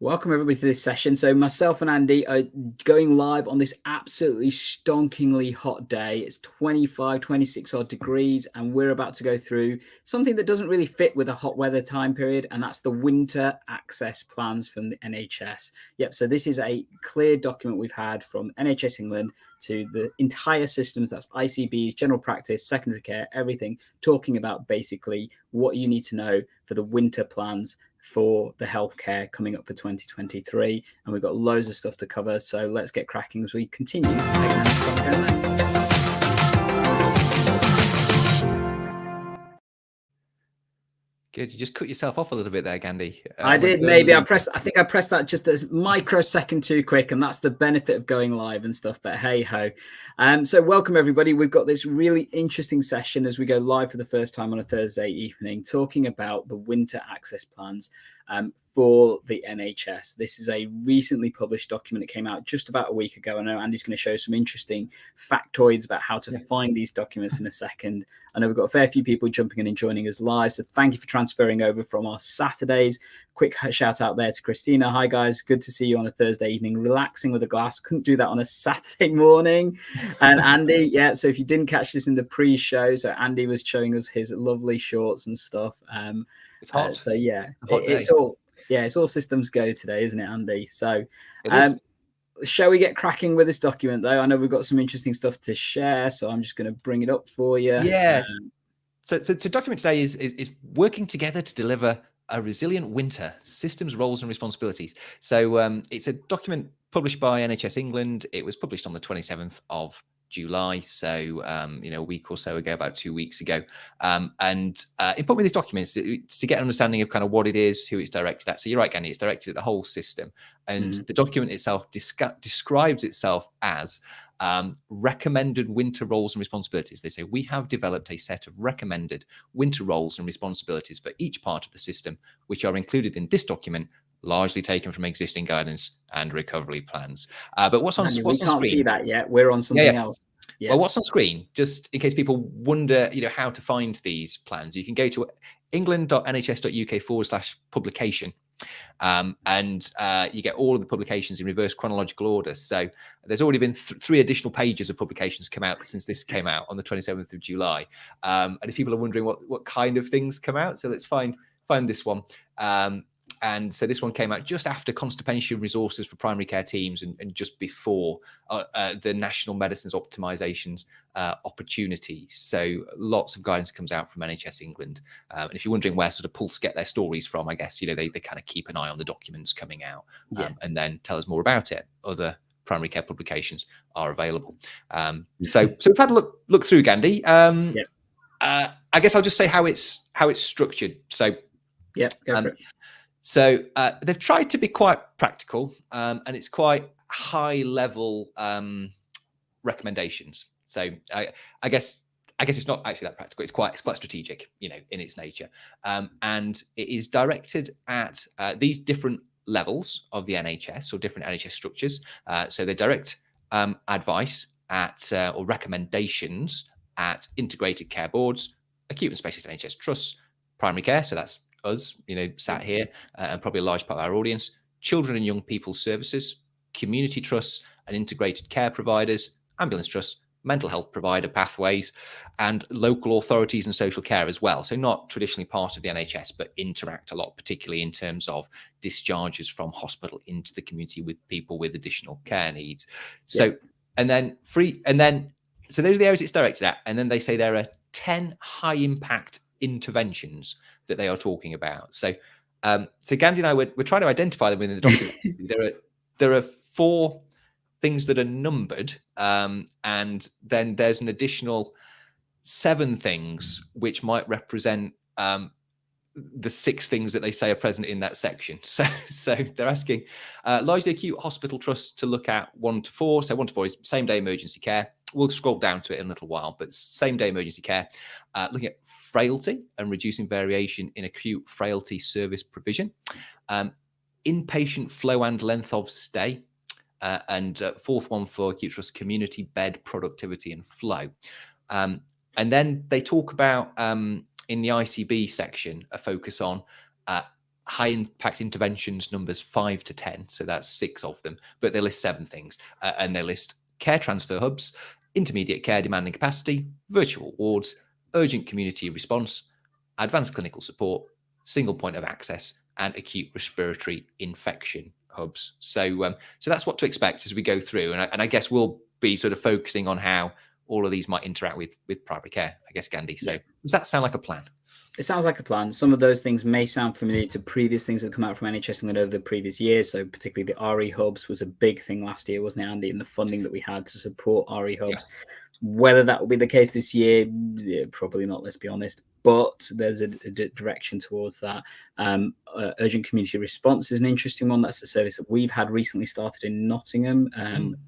Welcome everybody to this session. So myself and Andy are going live on this absolutely stonkingly hot day. It's 25, 26 odd degrees, and we're about to go through something that doesn't really fit with a hot weather time period, and that's the winter access plans from the NHS. Yep, so this is a clear document we've had from NHS England to the entire systems, that's ICBs, general practice, secondary care, everything, talking about basically what you need to know for the winter plans for the healthcare coming up for 2023, and we've got loads of stuff to cover, so let's get cracking as we continue. Good. You just cut yourself off a little bit there, Gandhi. I did. Maybe I think I pressed that just a microsecond too quick, and that's the benefit of going live and stuff. But hey ho. So welcome everybody. We've got this really interesting session as we go live for the first time on a Thursday evening, talking about the winter access plans for the NHS. This is a recently published document. It came out just about a week ago. I know Andy's going to show some interesting factoids about how to find these documents in a second. I know we've got a fair few people jumping in and joining us live, so thank you for transferring over from our Saturdays. Quick shout out there to Christina. Hi guys, good to see you on a Thursday evening, relaxing with a glass. Couldn't do that on a Saturday morning. And Andy, yeah, so if you didn't catch this in the pre-show, so Andy was showing us his lovely shorts and stuff. It's hot. So yeah, it's all systems go today, isn't it, Andy? So shall we get cracking with this document though? I know we've got some interesting stuff to share, so I'm just going to bring it up for you. Yeah. So document today is working together to deliver a resilient winter, systems, roles and responsibilities. So it's a document published by NHS England. It was published on the 27th of July, so a week or so ago, about 2 weeks ago. And important with these documents to get an understanding of kind of what it is, who it's directed at. So you're right, Gandhi, it's directed at the whole system. And the document itself describes itself as recommended winter roles and responsibilities. They say, we have developed a set of recommended winter roles and responsibilities for each part of the system, which are included in this document, largely taken from existing guidance and recovery plans. But what's on screen? We can't see that yet. We're on something else. Yeah. Well, what's on screen, just in case people wonder, how to find these plans, you can go to england.nhs.uk/publication. And you get all of the publications in reverse chronological order. So there's already been 3 additional pages of publications come out since this came out on the 27th of July. And if people are wondering what kind of things come out, so let's find this one. And so this one came out just after constipation resources for primary care teams and just before the national medicines optimizations opportunities. So lots of guidance comes out from NHS England. And if you're wondering where sort of Pulse get their stories from, I guess, they kind of keep an eye on the documents coming out and then tell us more about it. Other primary care publications are available. So we've had a look through, Gandhi. I guess I'll just say how it's structured. So go for it. So they've tried to be quite practical, and it's quite high level recommendations. So I guess it's not actually that practical. It's quite strategic, in its nature, and it is directed at these different levels of the NHS or different NHS structures. So they direct advice at or recommendations at integrated care boards, acute and specialist NHS trusts, primary care. So that's us, sat here, and probably a large part of our audience, children and young people services, community trusts and integrated care providers, ambulance trusts, mental health provider pathways, and local authorities and social care as well. So not traditionally part of the NHS, but interact a lot, particularly in terms of discharges from hospital into the community with people with additional care needs. So, so those are the areas it's directed at. And then they say there are 10 high impact interventions that they are talking about. So Gandhi and I we're trying to identify them within the document. there are 4 things that are numbered, and then there's an additional 7 things which might represent the 6 things that they say are present in that section. So they're asking largely acute hospital trusts to look at 1 to 4. So 1 to 4 is same day emergency care. We'll scroll down to it in a little while, but same day emergency care, looking at frailty and reducing variation in acute frailty service provision, inpatient flow and length of stay, and 4th one for acute trust, community bed productivity and flow. And then they talk about in the ICB section a focus on high impact interventions numbers 5 to 10. So that's 6 of them, but they list 7 things. And they list care transfer hubs, intermediate care demand and capacity, virtual wards, urgent community response, advanced clinical support, single point of access, and acute respiratory infection hubs. So that's what to expect as we go through. And I guess we'll be sort of focusing on how all of these might interact with primary care, I guess, Gandhi. So does that sound like a plan? It sounds like a plan. Some of those things may sound familiar to previous things that come out from NHS England over the previous years. So particularly the RE hubs was a big thing last year, wasn't it, Andy? And the funding that we had to support RE hubs. Yeah. Whether that will be the case this year, probably not, let's be honest. But there's a direction towards that. Urgent community response is an interesting one. That's a service that we've had recently started in Nottingham,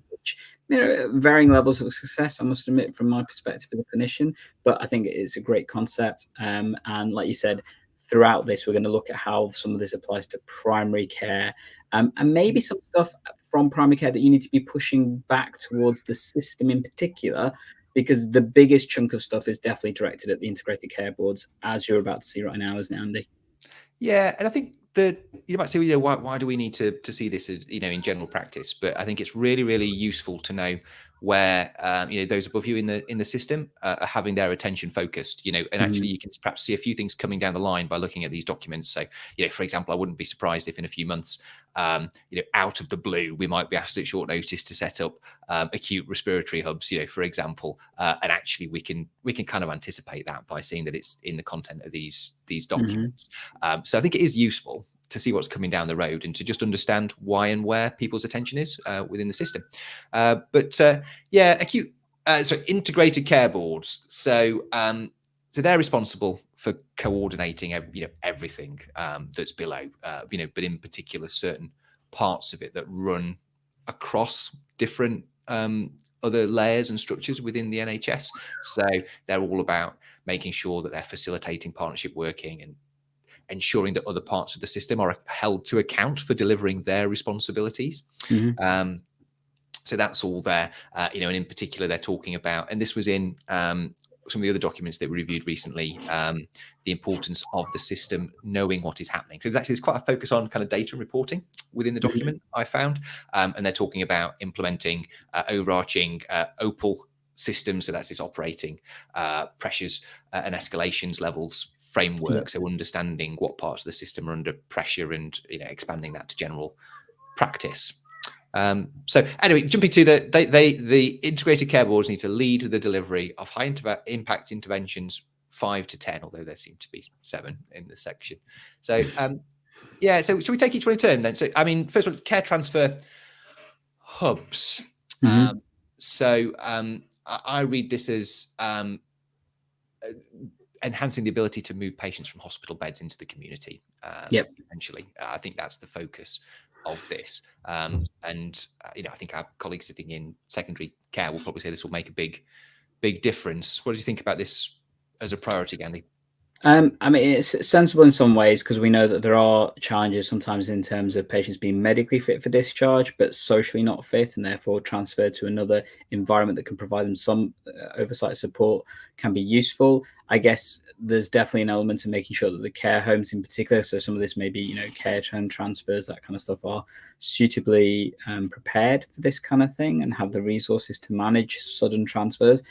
which, varying levels of success, I must admit, from my perspective as a clinician. But I think it's a great concept. And like you said, throughout this, we're going to look at how some of this applies to primary care, and maybe some stuff from primary care that you need to be pushing back towards the system in particular, because the biggest chunk of stuff is definitely directed at the integrated care boards, as you're about to see right now, isn't it, Andy? Yeah, and I think that you might say, why do we need to see this as, in general practice? But I think it's really, really useful to know where those above you in the system are having their attention focused, and actually you can perhaps see a few things coming down the line by looking at these documents. So, for example, I wouldn't be surprised if in a few months, out of the blue, we might be asked at short notice to set up acute respiratory hubs, for example, and actually we can kind of anticipate that by seeing that it's in the content of these documents. So I think it is useful to see what's coming down the road and to just understand why and where people's attention is within the system. Integrated care boards. So they're responsible for coordinating, everything that's below, but in particular certain parts of it that run across different other layers and structures within the NHS. So they're all about making sure that they're facilitating partnership working and ensuring that other parts of the system are held to account for delivering their responsibilities. So that's all there, and in particular, they're talking about, and this was in some of the other documents that we reviewed recently, the importance of the system knowing what is happening. So there's quite a focus on kind of data reporting within the document, I found, and they're talking about implementing overarching OPAL systems. So that's this operating pressures and escalations levels framework. So understanding what parts of the system are under pressure and expanding that to general practice. So anyway, jumping to the integrated care boards need to lead the delivery of high impact interventions 5 to 10, although there seem to be 7 in the section. So so should we take each one in turn then? So first one, care transfer hubs. I read this as enhancing the ability to move patients from hospital beds into the community. Essentially, I think that's the focus of this. I think our colleagues sitting in secondary care will probably say this will make a big difference. What do you think about this as a priority, Gandhi? It's sensible in some ways, because we know that there are challenges sometimes in terms of patients being medically fit for discharge, but socially not fit, and therefore transferred to another environment that can provide them some oversight support can be useful. I guess there's definitely an element of making sure that the care homes in particular, so some of this may be, care transfers, that kind of stuff, are suitably prepared for this kind of thing and have the resources to manage sudden transfers.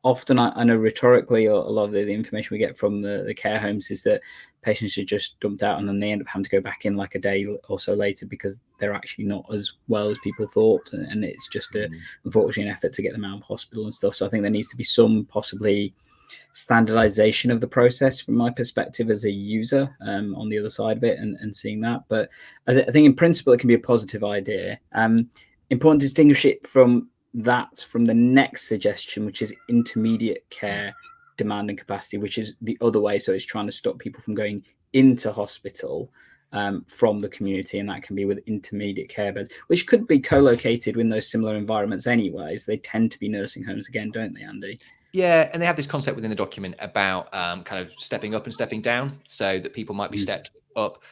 Often, I know rhetorically, a lot of the information we get from the care homes is that patients are just dumped out and then they end up having to go back in like a day or so later because they're actually not as well as people thought. And it's just unfortunately an effort to get them out of hospital and stuff. So I think there needs to be some possibly standardization of the process from my perspective as a user on the other side of it and seeing that. But I think in principle, it can be a positive idea. Important to distinguish it from the next suggestion, which is intermediate care demand and capacity, which is the other way. So it's trying to stop people from going into hospital from the community, and that can be with intermediate care beds, which could be co-located in those similar environments anyways. They tend to be nursing homes again, don't they, Andy? Yeah, and they have this concept within the document about kind of stepping up and stepping down, so that people might be stepped up,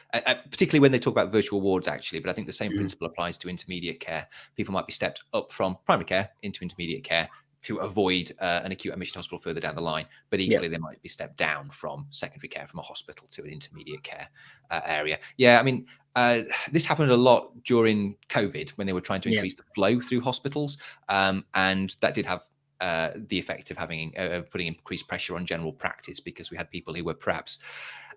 particularly when they talk about virtual wards, actually. But I think the same principle applies to intermediate care. People might be stepped up from primary care into intermediate care, to avoid an acute admission hospital further down the line, but equally they might be stepped down from secondary care from a hospital to an intermediate care area. Yeah, I mean, this happened a lot during COVID when they were trying to increase the flow through hospitals, and that did have the effect of having putting increased pressure on general practice, because we had people who were perhaps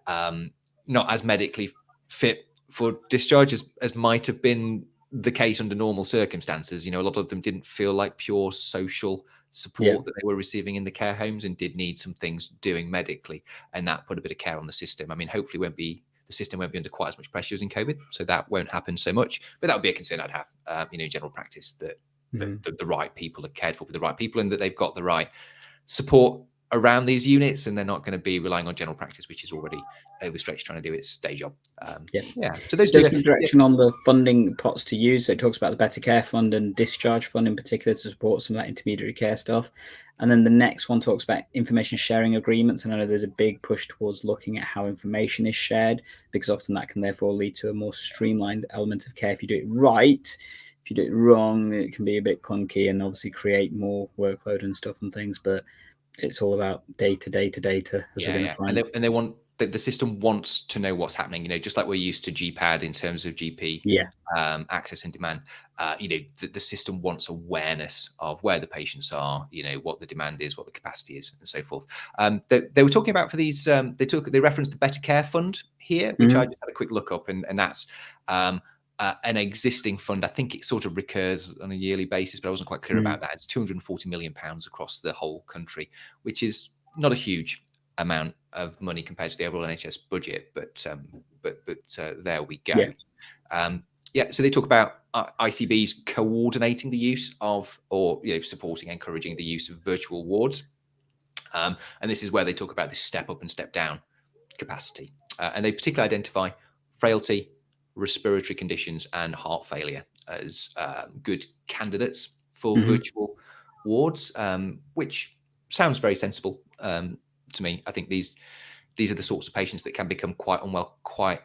not as medically fit for discharge as might have been the case under normal circumstances. You know, a lot of them didn't feel like pure social support that they were receiving in the care homes, and did need some things doing medically, and that put a bit of care on the system. I mean, hopefully the system won't be under quite as much pressure as in COVID, so that won't happen so much, but that would be a concern I'd have, you know, in general practice, that the right people are cared for with the right people, and that they've got the right support around these units, and they're not going to be relying on general practice, which is already overstretched trying to do its day job. So those does give direction on the funding pots to use. So it talks about the Better Care Fund and Discharge Fund in particular to support some of that intermediary care stuff. And then the next one talks about information sharing agreements. And I know there's a big push towards looking at how information is shared, because often that can therefore lead to a more streamlined element of care if you do it right. If you do it wrong, it can be a bit clunky and obviously create more workload and stuff and things. But it's all about data. And they want the system wants to know what's happening. You know, just like we're used to GPAD in terms of GP access and demand. You know, the system wants awareness of where the patients are. You know, what the demand is, what the capacity is, and so forth. They were talking about for these. They referenced the Better Care Fund here, which I just had a quick look up, and that's an existing fund. I think it sort of recurs on a yearly basis, but I wasn't quite clear about that. It's £240 million across the whole country, which is not a huge amount of money compared to the overall NHS budget, but there we go. So they talk about ICBs coordinating the use of, or supporting, encouraging the use of virtual wards, and this is where they talk about this step up and step down capacity, and they particularly identify frailty, respiratory conditions, and heart failure as good candidates for virtual wards, which sounds very sensible to me. I think these are the sorts of patients that can become quite unwell quite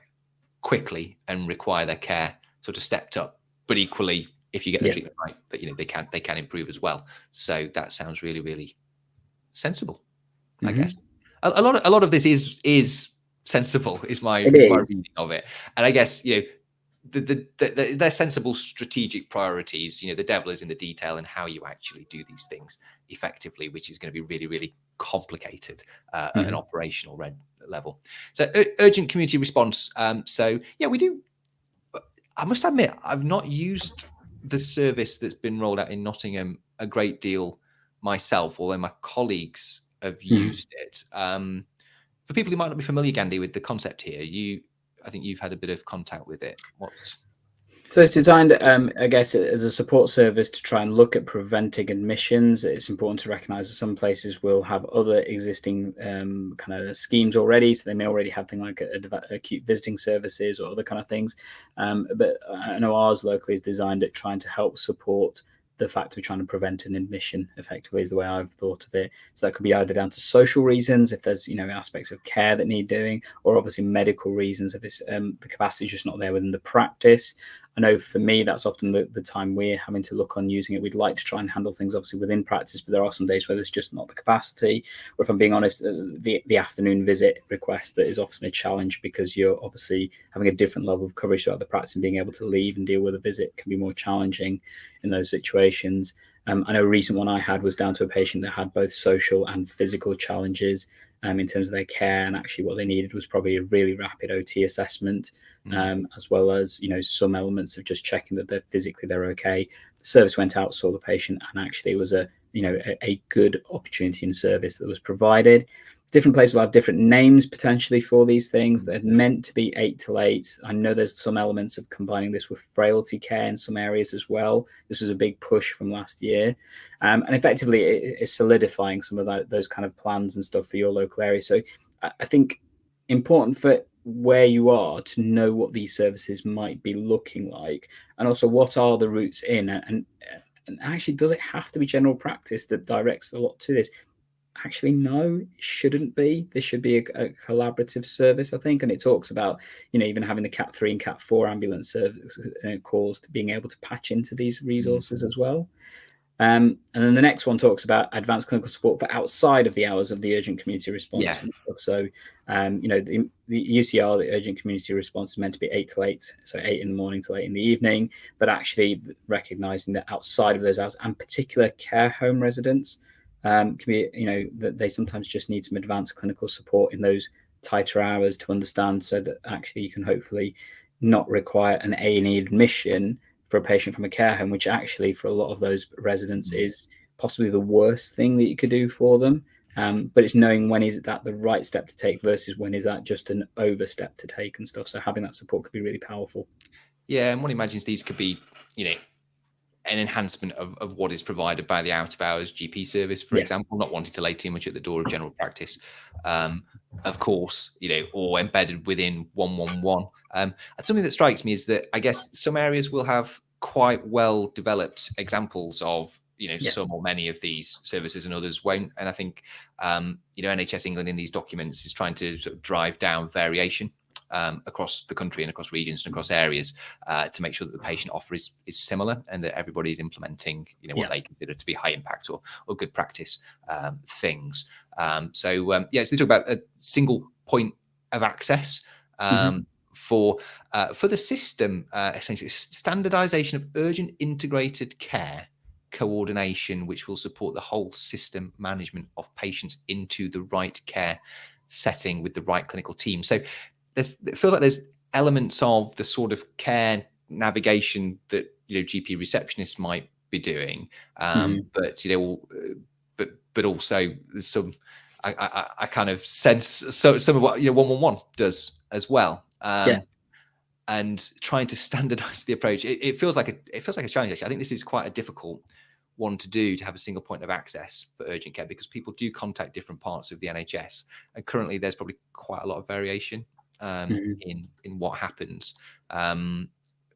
quickly and require their care sort of stepped up. But equally, if you get the treatment right, that they can improve as well. So that sounds really, really sensible. I guess a lot of this is sensible. Is my reading of it, and I guess they're sensible strategic priorities. The devil is in the detail and how you actually do these things effectively, which is going to be really, really complicated at an operational level. So urgent community response. We do. I must admit, I've not used the service that's been rolled out in Nottingham a great deal myself, although my colleagues have used it. For people who might not be familiar, Gandhi, with the concept here, I think you've had a bit of contact with it. So it's designed, I guess, as a support service to try and look at preventing admissions. It's important to recognise that some places will have other existing kind of schemes already. So they may already have things like acute visiting services or other kind of things. But I know ours locally is designed at trying to help support the fact of trying to prevent an admission effectively is the way I've thought of it. So that could be either down to social reasons, if there's aspects of care that need doing, or obviously medical reasons if it's the capacity is just not there within the practice. I know for me that's often the time we're having to look on using it. We'd like to try and handle things obviously within practice, but there are some days where there's just not the capacity, or if I'm being honest, the afternoon visit request that is often a challenge, because you're obviously having a different level of coverage throughout the practice, and being able to leave and deal with a visit can be more challenging in those situations. I know a recent one I had was down to a patient that had both social and physical challenges in terms of their care, and actually what they needed was probably a really rapid OT assessment, as well as some elements of just checking that they're okay. The service went out, saw the patient, and actually it was a good opportunity and service that was provided. Different places will have different names potentially for these things. They're meant to be 8 till 8. I know there's some elements of combining this with frailty care in some areas as well. This was a big push from last year. And effectively, it's solidifying some of those kind of plans and stuff for your local area. So I think important for where you are to know what these services might be looking like, and also what are the routes in. And actually, does it have to be general practice that directs a lot to this? Actually, no, it shouldn't be. This should be a collaborative service, I think. And it talks about, even having the Cat 3 and Cat 4 ambulance service calls to being able to patch into these resources as well. And then the next one talks about advanced clinical support for outside of the hours of the urgent community response. Yeah. And stuff. So, the UCR, the urgent community response, is meant to be 8 to 8, so 8 in the morning to 8 in the evening. But actually, recognizing that outside of those hours, and particular care home residents can be, that they sometimes just need some advanced clinical support in those tighter hours to understand, so that actually you can hopefully not require an A&E admission for a patient from a care home, which actually for a lot of those residents is possibly the worst thing that you could do for them. But it's knowing when is that the right step to take versus when is that just an overstep to take and stuff. So having that support could be really powerful. Yeah, and one imagines these could be, an enhancement of what is provided by the out of hours GP service, for example, not wanting to lay too much at the door of general practice. Of course, or embedded within 111. And something that strikes me is that I guess some areas will have quite well developed examples of, some or many of these services and others won't. And I think, NHS England in these documents is trying to sort of drive down variation across the country and across regions and across areas to make sure that the patient offer is similar and that everybody is implementing, what they consider to be high impact or good practice things. So they talk about a single point of access for the system, essentially standardization of urgent integrated care coordination, which will support the whole system management of patients into the right care setting with the right clinical team. So it feels like there's elements of the sort of care navigation that GP receptionists might be doing, but also there's some I kind of sense some of what 111 does as well. And trying to standardize the approach, it feels like a challenge. Actually, I think this is quite a difficult one to do, to have a single point of access for urgent care, because people do contact different parts of the NHS, and currently there's probably quite a lot of variation in what happens.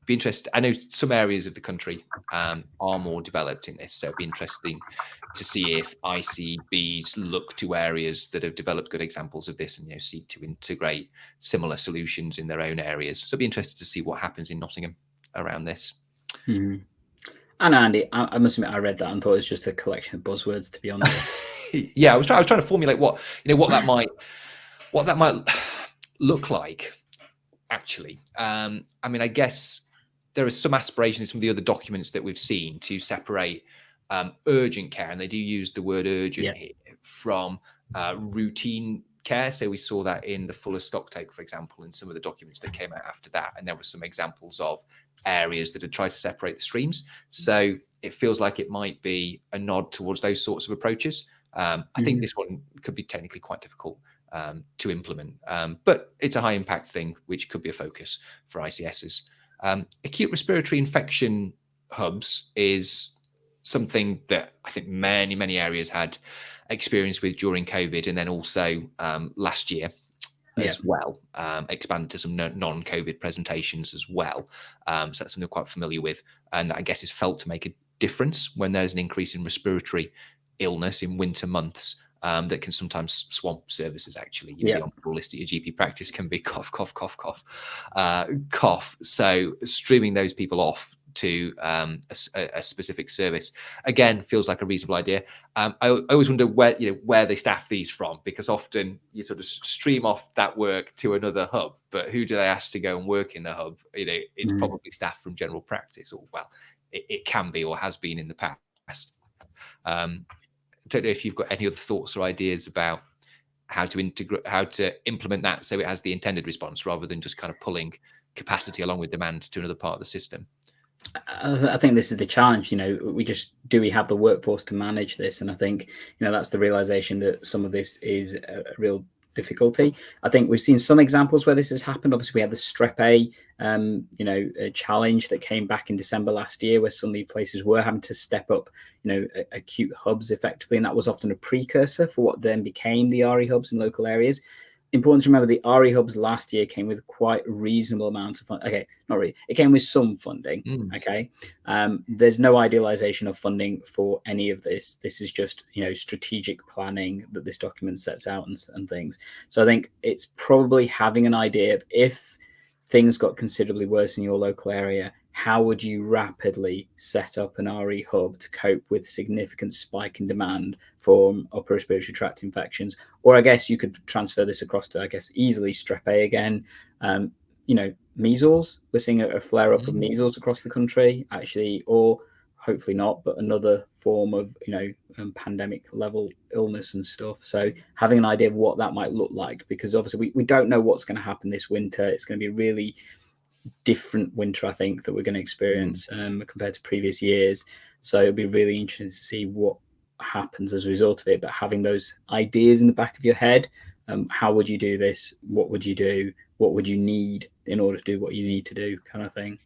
Be interested. I know some areas of the country are more developed in this, so it'd be interesting to see if ICBs look to areas that have developed good examples of this and seek to integrate similar solutions in their own areas. So I'd be interested to see what happens in Nottingham around this. And Andy, I must admit, I read that and thought it was just a collection of buzzwords, to be honest. Yeah, I was trying to formulate what that might look like. Actually, I mean, I guess there are some aspirations in some of the other documents that we've seen to separate urgent care, and they do use the word urgent here, from routine care. So we saw that in the Fuller Stocktake, for example, in some of the documents that came out after that, and there were some examples of areas that had tried to separate the streams. So it feels like it might be a nod towards those sorts of approaches. I think this one could be technically quite difficult to implement, but it's a high impact thing, which could be a focus for ICSs. Acute respiratory infection hubs is something that I think many areas had experience with during COVID, and then also last year as well, expanded to some non-COVID presentations as well. So that's something I'm quite familiar with, and that I guess is felt to make a difference when there's an increase in respiratory illness in winter months. That can sometimes swamp services. Actually, the on-call list at your GP practice can be cough, cough, cough, cough, cough. So streaming those people off to a specific service again feels like a reasonable idea. I always wonder where they staff these from, because often you sort of stream off that work to another hub, but who do they ask to go and work in the hub? It's probably staff from general practice, or it can be or has been in the past. Don't know if you've got any other thoughts or ideas about how to implement that so it has the intended response, rather than just kind of pulling capacity along with demand to another part of the system. I think this is the challenge. Do we have the workforce to manage this? And I think that's the realization that some of this is a real difficulty. I think we've seen some examples where this has happened. Obviously, we had the Strep A, a challenge that came back in December last year, where suddenly places were having to step up, acute hubs effectively, and that was often a precursor for what then became the RE hubs in local areas. Important to remember, the RE hubs last year came with quite a reasonable amount of funding. Okay, not really. It came with some funding. Okay, there's no idealization of funding for any of this. This is just strategic planning that this document sets out and things. So I think it's probably having an idea of, if things got considerably worse in your local area, how would you rapidly set up an RE hub to cope with significant spike in demand for upper respiratory tract infections? Or I guess you could transfer this across to, I guess, easily strep A again. Measles. We're seeing a flare up of measles across the country, actually, or hopefully not, but another form of pandemic level illness and stuff. So having an idea of what that might look like, because obviously we don't know what's going to happen this winter. It's going to be a really different winter, I think, that we're going to experience compared to previous years. So it'll be really interesting to see what happens as a result of it. But having those ideas in the back of your head, how would you do this? What would you do? What would you need in order to do what you need to do, kind of thing.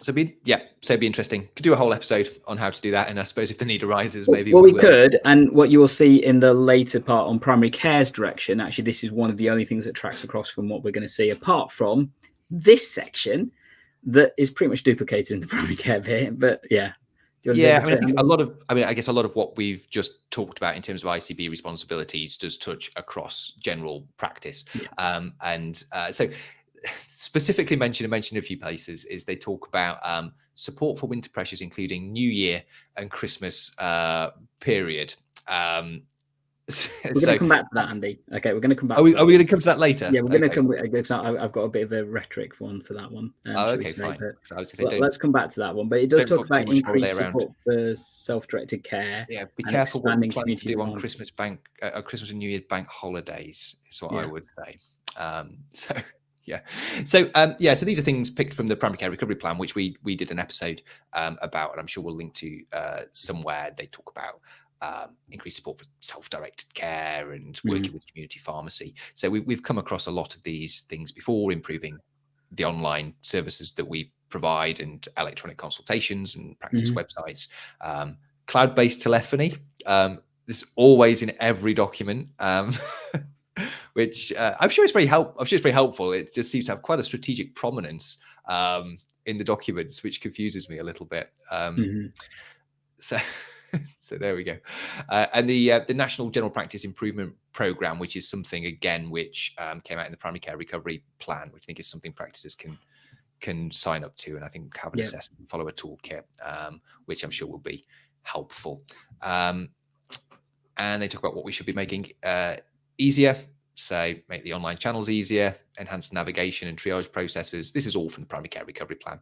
So it'd be interesting. Could do a whole episode on how to do that, and I suppose if the need arises, maybe we could. And what you will see in the later part on primary care's direction, actually, this is one of the only things that tracks across from what we're going to see, apart from this section that is pretty much duplicated in the primary care bit. But yeah. I guess a lot of what we've just talked about in terms of ICB responsibilities does touch across general practice. So specifically mentioned a few places is they talk about support for winter pressures, including New Year and Christmas period. We're going to come back to that, Andy. Okay, we're going to come back. Are we going to come to that later? Yeah, we're going to come. I've got a bit of a rhetoric one for that one. Fine. Let's come back to that one. But it does talk about increased support for self-directed care. Yeah, be careful what you plan to do on Christmas and New Year bank holidays. Is what I would say. So these are things picked from the primary care recovery plan, which we did an episode about, and I'm sure we'll link to somewhere. They talk about increased support for self-directed care and working with community pharmacy. So we've come across a lot of these things before, improving the online services that we provide and electronic consultations and practice websites, cloud-based telephony. This is always in every document. Which I'm sure it's very helpful. It just seems to have quite a strategic prominence in the documents, which confuses me a little bit. So there we go. And the National General Practice Improvement Program, which is something again which came out in the primary care recovery plan, which I think is something practices can sign up to, and I think have an assessment and follow a toolkit, which I'm sure will be helpful. And they talk about what we should be making easier. So make the online channels easier, enhance navigation and triage processes. This is all from the primary care recovery plan.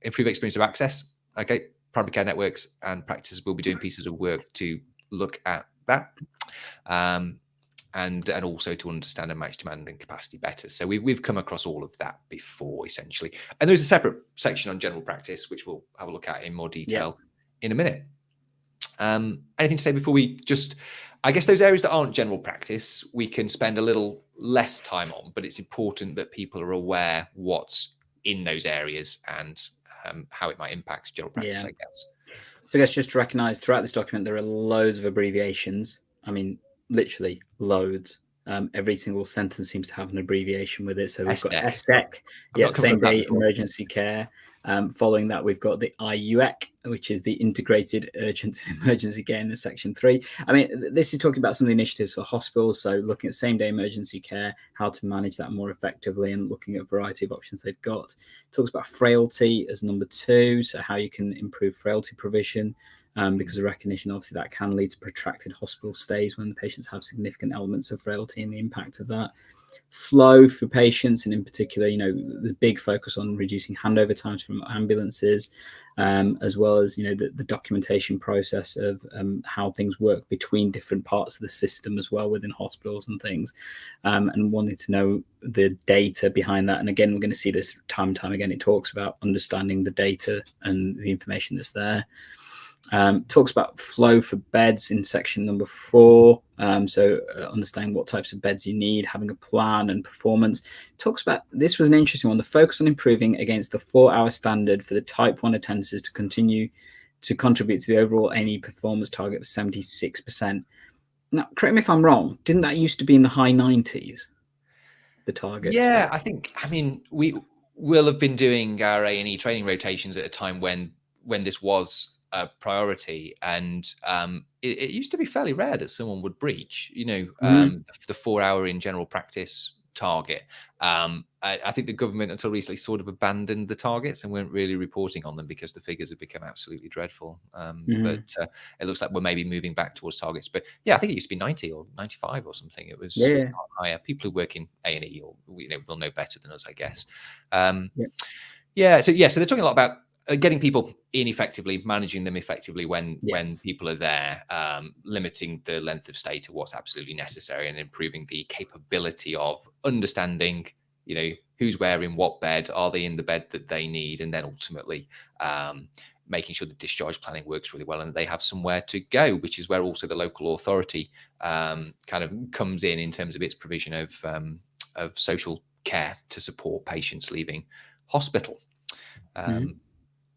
Improve experience of access. Okay, primary care networks and practices will be doing pieces of work to look at that, and also to understand and manage demand and capacity better. So we've come across all of that before, essentially. And there's a separate section on general practice, which we'll have a look at in more detail in a minute. Anything to say before we just... I guess those areas that aren't general practice, we can spend a little less time on, but it's important that people are aware what's in those areas and how it might impact general practice, I guess. So I guess just to recognise throughout this document, there are loads of abbreviations. I mean, literally loads. Every single sentence seems to have an abbreviation with it. So we've got SDEC, same day emergency care. Following that, we've got the IUEC, which is the Integrated Urgent and Emergency Care in Section 3. I mean, this is talking about some of the initiatives for hospitals, so looking at same-day emergency care, how to manage that more effectively, and looking at a variety of options they've got. It talks about frailty as number 2, so how you can improve frailty provision, because of recognition, obviously, that can lead to protracted hospital stays when the patients have significant elements of frailty and the impact of that. Flow for patients, and in particular, the big focus on reducing handover times from ambulances, as well as the documentation process of how things work between different parts of the system as well within hospitals and things, and wanting to know the data behind that. And again, we're going to see this time and time again. It talks about understanding the data and the information that's there. Talks about flow for beds in section number 4. So understanding what types of beds you need, having a plan and performance. Talks about, this was an interesting one, the focus on improving against the 4-hour standard for the type 1 attendances to continue to contribute to the overall A&E performance target of 76%. Now, correct me if I'm wrong, didn't that used to be in the high 90s, the target? Yeah, I mean, we will have been doing our A&E training rotations at a time when this was a priority, and it used to be fairly rare that someone would breach, the 4-hour in general practice target. I think the government until recently sort of abandoned the targets and weren't really reporting on them because the figures have become absolutely dreadful. But it looks like we're maybe moving back towards targets. But yeah, I think it used to be 90 or 95 or something. It was higher. People who work in A&E or will know better than us, I guess. So they're talking a lot about getting people in effectively, managing them effectively when people are there, limiting the length of stay to what's absolutely necessary, and improving the capability of understanding, who's wearing what bed, are they in the bed that they need, and then ultimately making sure the discharge planning works really well and that they have somewhere to go, which is where also the local authority kind of comes in terms of its provision of social care to support patients leaving hospital.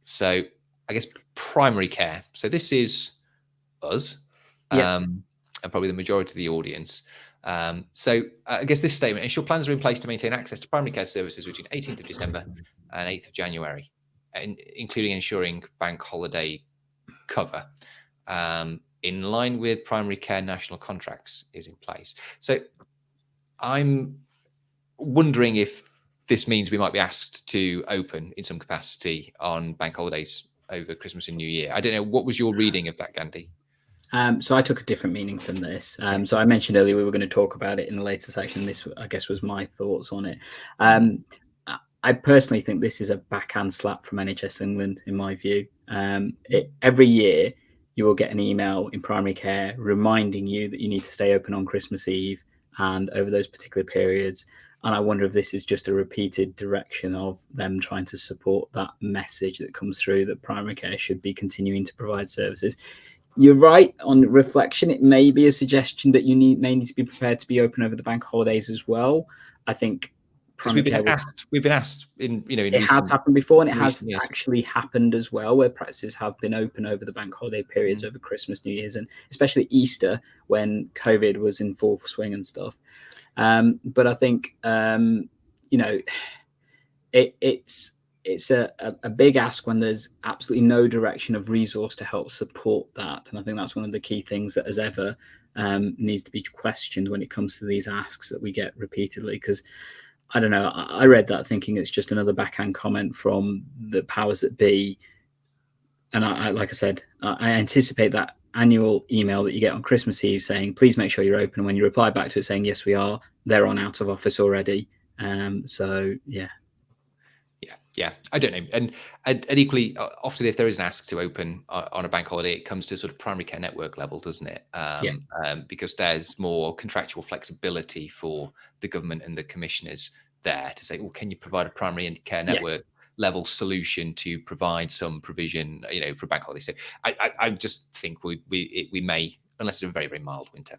So I guess primary care. So this is us, and probably the majority of the audience. So I guess this statement: ensure plans are in place to maintain access to primary care services between 18th of December and 8th of January, including ensuring bank holiday cover in line with primary care national contracts is in place. So I'm wondering if this means we might be asked to open in some capacity on bank holidays over Christmas and New Year. I don't know. What was your reading of that, Gandhi? So I took a different meaning from this. So I mentioned earlier we were going to talk about it in the later section. This, I guess, was my thoughts on it. I personally think this is a backhand slap from NHS England, in my view. Every year you will get an email in primary care reminding you that you need to stay open on Christmas Eve and over those particular periods. And I wonder if this is just a repeated direction of them trying to support that message that comes through that primary care should be continuing to provide services. You're right. On reflection, it may be a suggestion that you may need to be prepared to be open over the bank holidays as well. I think because we've been asked in it has happened before, and it has actually happened as well, where practices have been open over the bank holiday periods over Christmas, New Year's, and especially Easter when COVID was in full swing and stuff. But I think it's a big ask when there's absolutely no direction of resource to help support that, and I think that's one of the key things that as ever needs to be questioned when it comes to these asks that we get repeatedly. Because I don't know, I read that thinking it's just another backhand comment from the powers that be, and I like I said, I anticipate that annual email that you get on Christmas Eve saying, please make sure you're open. When you reply back to it saying, yes, we are, they're on out of office already. Yeah, I don't know. And equally, often if there is an ask to open on a bank holiday, it comes to sort of primary care network level, doesn't it? Because there's more contractual flexibility for the government and the commissioners there to say, well, can you provide a primary care network level solution to provide some provision, for bank holidays? So I just think we may, unless it's a very, very mild winter.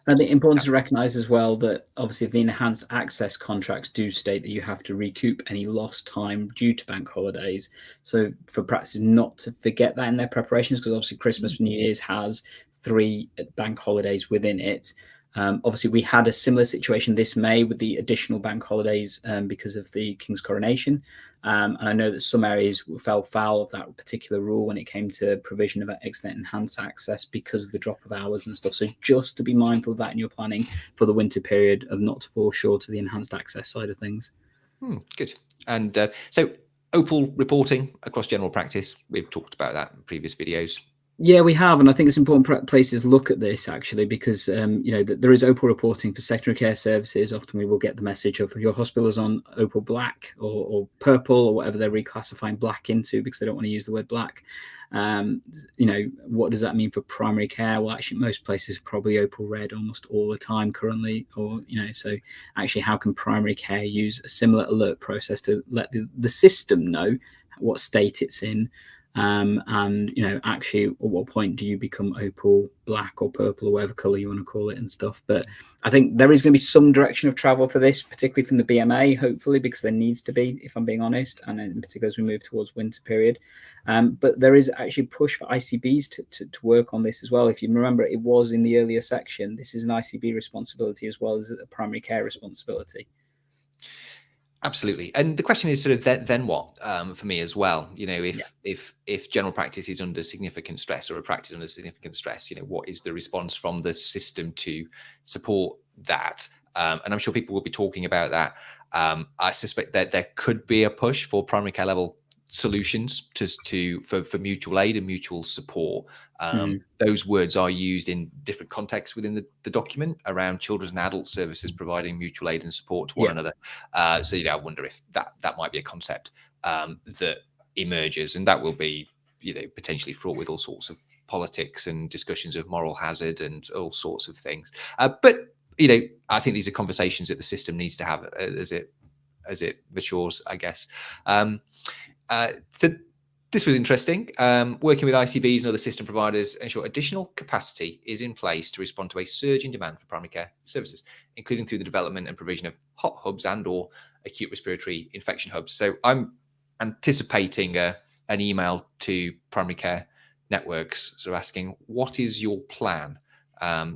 I think important to recognise as well that obviously the enhanced access contracts do state that you have to recoup any lost time due to bank holidays. So for practices not to forget that in their preparations, because obviously Christmas and New Year's has 3 bank holidays within it. Obviously, we had a similar situation this May with the additional bank holidays because of the King's coronation. And I know that some areas fell foul of that particular rule when it came to provision of extent enhanced access because of the drop of hours and stuff. So just to be mindful of that in your planning for the winter period, of not to fall short of the enhanced access side of things. Good. And so OPAL reporting across general practice, we've talked about that in previous videos. Yeah, we have, and I think it's important places look at this actually because there is OPAL reporting for secondary care services. Often we will get the message of your hospital is on OPAL black or purple or whatever they're reclassifying black into because they don't want to use the word black. What does that mean for primary care? Well, actually, most places are probably OPAL red almost all the time currently, so actually, how can primary care use a similar alert process to let the system know what state it's in? Actually, at what point do you become OPAL black or purple or whatever color you want to call it and stuff? But I think there is going to be some direction of travel for this, particularly from the BMA, hopefully, because there needs to be, if I'm being honest, and in particular as we move towards winter period. But there is actually push for ICBs to work on this as well. If you remember, it was in the earlier section. This is an ICB responsibility as well as a primary care responsibility. Absolutely. And the question is sort of then what for me as well, if general practice is under significant stress or a practice under significant stress, what is the response from the system to support that? And I'm sure people will be talking about that. I suspect that there could be a push for primary care level solutions for mutual aid and mutual support. Those words are used in different contexts within the document around children's and adult services providing mutual aid and support to one another. So I wonder if that might be a concept that emerges, and that will be potentially fraught with all sorts of politics and discussions of moral hazard and all sorts of things. But I think these are conversations that the system needs to have as it matures, I guess. So this was interesting. Working with ICBs and other system providers ensure additional capacity is in place to respond to a surge in demand for primary care services, including through the development and provision of hot hubs and/or acute respiratory infection hubs. So I'm anticipating an email to primary care networks, so asking, what is your plan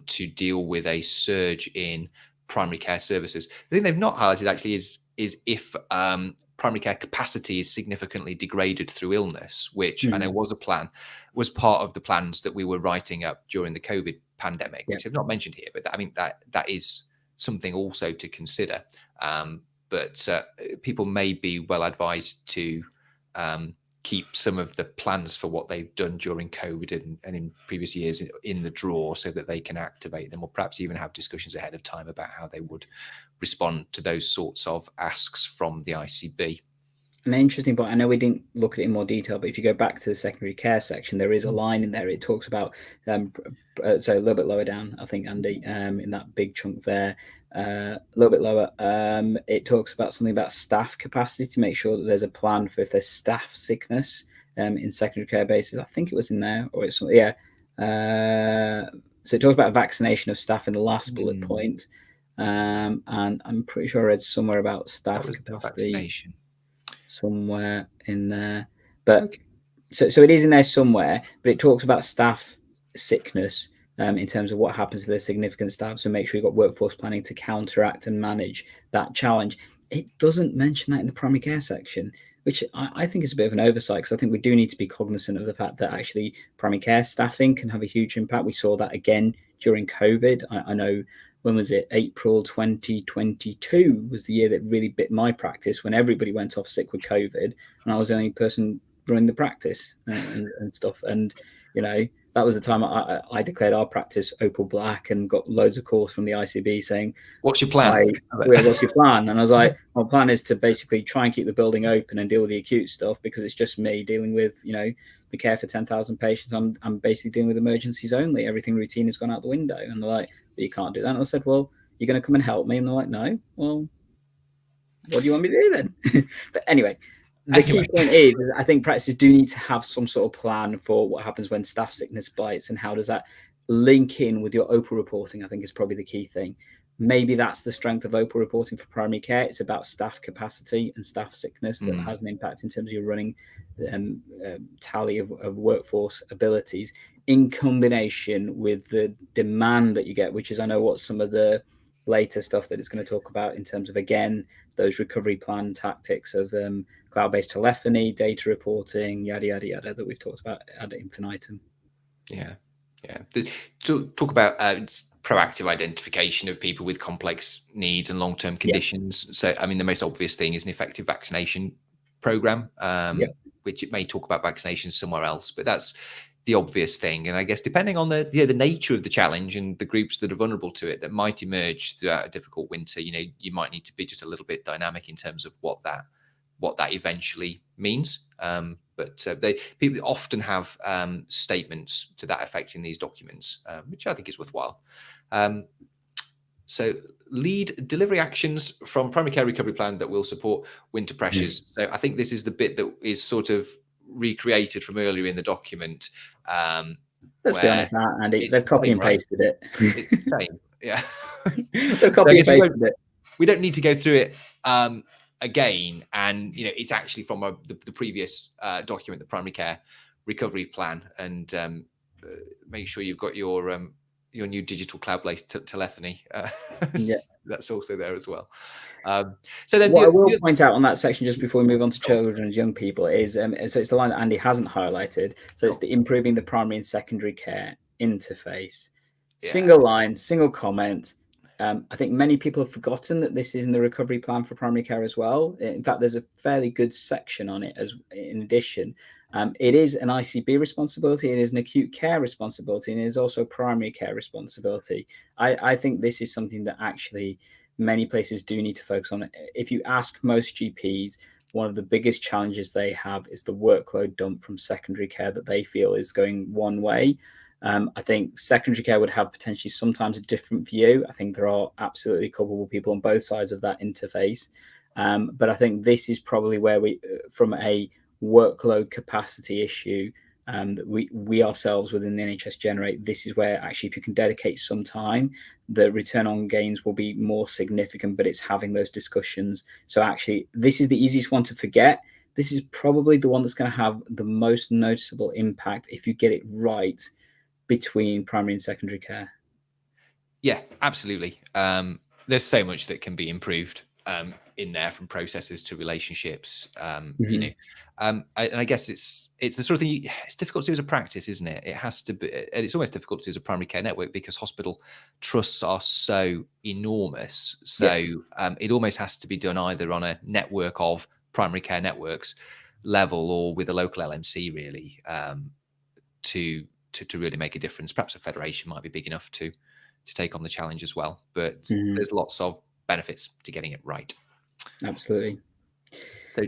to deal with a surge in primary care services? The thing they've not highlighted actually is if primary care capacity is significantly degraded through illness, which I know was part of the plans that we were writing up during the COVID pandemic, which I've not mentioned here, but that is something also to consider. But people may be well advised to keep some of the plans for what they've done during COVID and in previous years in the drawer so that they can activate them, or perhaps even have discussions ahead of time about how they would respond to those sorts of asks from the ICB. An interesting point. I know we didn't look at it in more detail, but if you go back to the secondary care section, there is a line in there. It talks about, so a little bit lower down, I think, Andy, in that big chunk there, a little bit lower, it talks about something about staff capacity to make sure that there's a plan for if there's staff sickness in secondary care bases. I think it was in there, or it's, so it talks about vaccination of staff in the last bullet point. And I'm pretty sure I read somewhere about staff capacity somewhere in there, but so it is in there somewhere, but it talks about staff sickness in terms of what happens if there's significant staff. So make sure you've got workforce planning to counteract and manage that challenge. It doesn't mention that in the primary care section, which I think is a bit of an oversight, because I think we do need to be cognizant of the fact that actually primary care staffing can have a huge impact. We saw that again during COVID. I know, when was it? April 2022 was the year that really bit my practice, when everybody went off sick with COVID and I was the only person running the practice and stuff. And, that was the time I declared our practice Opal Black and got loads of calls from the ICB saying, what's your plan? What's your plan? And I was like, my plan is to basically try and keep the building open and deal with the acute stuff, because it's just me dealing with, the care for 10,000 patients. I'm basically dealing with emergencies only. Everything routine has gone out the window. And they're like, but you can't do that. And I said, well, you're going to come and help me? And they're like, no. Well, what do you want me to do then? But anyway, the key point is I think practices do need to have some sort of plan for what happens when staff sickness bites, and how does that link in with your OPA reporting, I think is probably the key thing. Maybe that's the strength of OPA reporting for primary care. It's about staff capacity and staff sickness that has an impact in terms of your running tally of workforce abilities, in combination with the demand that you get, which is, I know what some of the later stuff that it's going to talk about in terms of, again, those recovery plan tactics of cloud-based telephony, data reporting, yada, yada, yada, that we've talked about ad infinitum. Yeah. To talk about proactive identification of people with complex needs and long-term conditions. So, I mean, the most obvious thing is an effective vaccination program, which it may talk about vaccinations somewhere else, but that's the obvious thing. And I guess depending on the nature of the challenge and the groups that are vulnerable to it that might emerge throughout a difficult winter, you might need to be just a little bit dynamic in terms of what that eventually means. But people often have statements to that effect in these documents, which I think is worthwhile. So lead delivery actions from primary care recovery plan that will support winter pressures. So I think this is the bit that is sort of recreated from earlier in the document. Let's be honest, Andy, they've copy and pasted it. It's the same, yeah. They've copy and pasted it. We don't need to go through it again, and it's actually from the previous document, the primary care recovery plan, and make sure you've got your new digital cloud-based telephony. That's also there as well. So then, what I will point out on that section just before we move on to children and young people is, so it's the line that Andy hasn't highlighted. So it's the improving the primary and secondary care interface. Single line, single comment. I think many people have forgotten that this is in the recovery plan for primary care as well. In fact, there's a fairly good section on it as in addition. It is an ICB responsibility, it is an acute care responsibility, and it is also primary care responsibility. I think this is something that actually many places do need to focus on. If you ask most GPs, one of the biggest challenges they have is the workload dump from secondary care that they feel is going one way. I think secondary care would have potentially sometimes a different view. I think there are absolutely culpable people on both sides of that interface. But I think this is probably where we, from a workload capacity issue, that we ourselves within the NHS generate, this is where actually if you can dedicate some time, the return on gains will be more significant, but it's having those discussions. So actually, this is the easiest one to forget. This is probably the one that's going to have the most noticeable impact if you get it right between primary and secondary care. Yeah, absolutely. There's so much that can be improved in there, from processes to relationships. You know, and I guess it's the sort of thing it's difficult to do as a practice, isn't it? It has to be, and it's almost difficult to do as a primary care network because hospital trusts are so enormous. So it almost has to be done either on a network of primary care networks level or with a local LMC, really, to really make a difference. Perhaps a federation might be big enough to take on the challenge as well. But there's lots of benefits to getting it right. Absolutely. So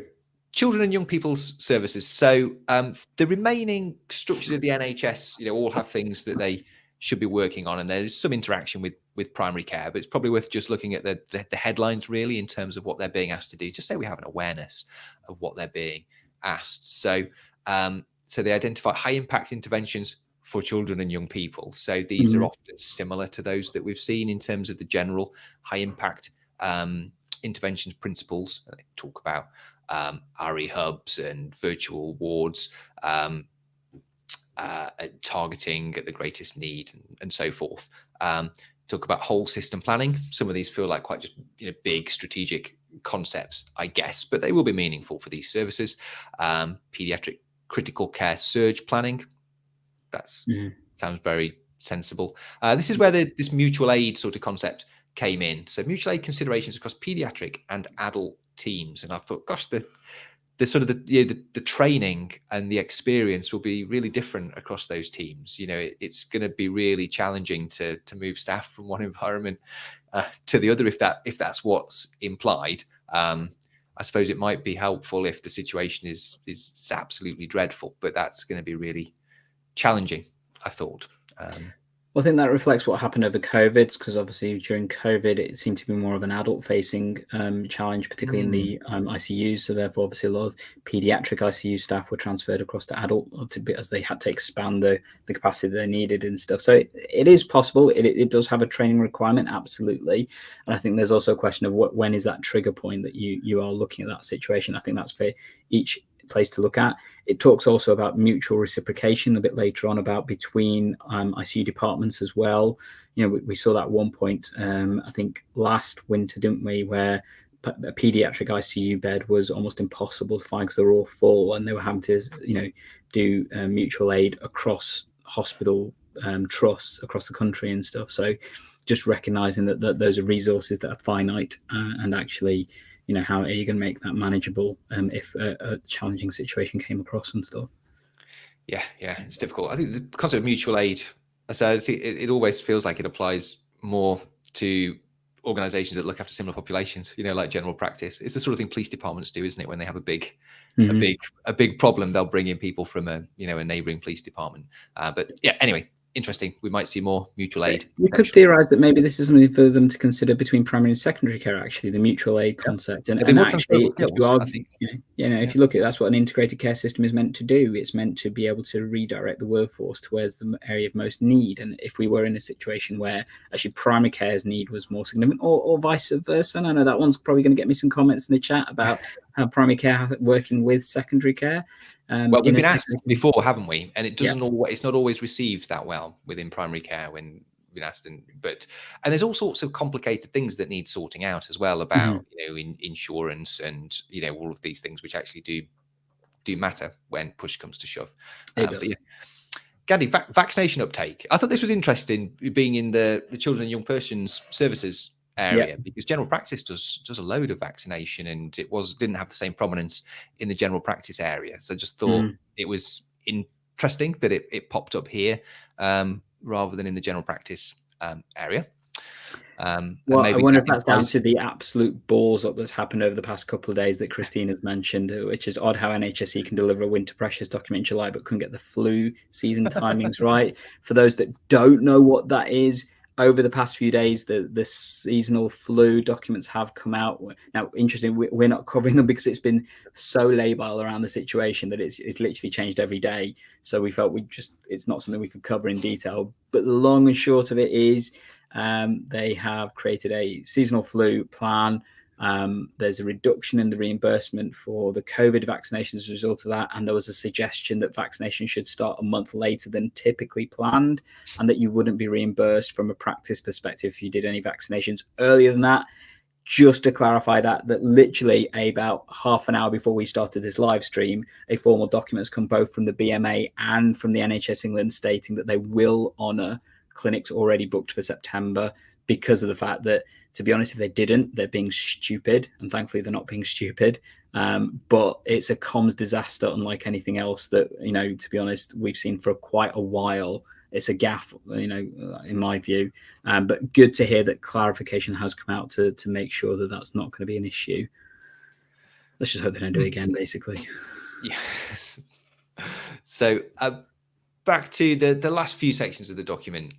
children and young people's services. So the remaining structures of the NHS, you know, all have things that they should be working on, and there's some interaction with primary care, but it's probably worth just looking at the headlines really in terms of what they're being asked to do, just so we have an awareness of what they're being asked. So so they identify high impact interventions for children and young people. So these are often similar to those that we've seen in terms of the general high impact interventions principles. They talk about RE hubs and virtual wards, targeting at the greatest need, and so forth. Talk about whole system planning. Some of these feel like quite just big strategic concepts, I guess, but they will be meaningful for these services. Pediatric critical care surge planning. That's sounds very sensible. This is where this mutual aid sort of concept came in. So mutual aid considerations across pediatric and adult teams. And I thought, gosh, the sort of the training and the experience will be really different across those teams. You know, it's going to be really challenging to move staff from one environment to the other, if that's what's implied. I suppose it might be helpful if the situation is absolutely dreadful, but that's going to be really challenging, I thought. Well, I think that reflects what happened over COVID, because obviously during COVID, it seemed to be more of an adult-facing challenge, particularly in the ICUs. So therefore, obviously, a lot of pediatric ICU staff were transferred across to adult as they had to expand the capacity they needed and stuff. So it is possible. It does have a training requirement, absolutely. And I think there's also a question of when is that trigger point that you are looking at that situation. I think that's for each place to look at. It talks also about mutual reciprocation a bit later on, about between ICU departments as well. You know, we saw that at one point, I think last winter, didn't we, where a pediatric ICU bed was almost impossible to find because they were all full, and they were having to, do mutual aid across hospital trusts across the country and stuff. So just recognizing that those are resources that are finite, and actually, how are you going to make that manageable if a challenging situation came across and stuff? Yeah, it's difficult. I think the concept of mutual aid, so I think it always feels like it applies more to organizations that look after similar populations, like general practice. It's the sort of thing police departments do, isn't it? When they have a big problem, they'll bring in people from a neighboring police department. But yeah, anyway, interesting. We might see more mutual aid. You could theorize that maybe this is something for them to consider between primary and secondary care, actually, the mutual aid concept. And actually, if you argue, if you look at it, that's what an integrated care system is meant to do. It's meant to be able to redirect the workforce to where's the area of most need. And if we were in a situation where actually primary care's need was more significant, or vice versa, and I know that one's probably going to get me some comments in the chat about how primary care has it working with secondary care. Well, we've been asked before, haven't we? And it doesn't always, it's not always received that well within primary care when we've been asked. And there's all sorts of complicated things that need sorting out as well about, insurance and, all of these things which actually do matter when push comes to shove. But yeah. Gandhi, vaccination uptake. I thought this was interesting, being in the children and young persons services area, because general practice does a load of vaccination, and didn't have the same prominence in the general practice area. So I just thought it was interesting that it popped up here rather than in the general practice area. Well, I wonder if that's down to the absolute balls up that's happened over the past couple of days that Christine has mentioned, which is odd how NHSE can deliver a winter pressures document in July but couldn't get the flu season timings right. For those that don't know what that is, over the past few days, the seasonal flu documents have come out. Now, interesting, we're not covering them because it's been so labile around the situation that it's literally changed every day. So we felt it's not something we could cover in detail. But the long and short of it is, they have created a seasonal flu plan. There's a reduction in the reimbursement for the COVID vaccinations as a result of that. And there was a suggestion that vaccination should start a month later than typically planned, and that you wouldn't be reimbursed from a practice perspective if you did any vaccinations earlier than that. Just to clarify that literally about half an hour before we started this live stream, a formal document has come both from the BMA and from the NHS England stating that they will honour clinics already booked for September, because of the fact that, to be honest, if they didn't, they're being stupid, and thankfully they're not being stupid. But it's a comms disaster unlike anything else that, to be honest, we've seen for quite a while. It's a gaffe, in my view. But good to hear that clarification has come out to make sure that that's not going to be an issue. Let's just hope they don't do it again, basically. Yes. So back to the last few sections of the document.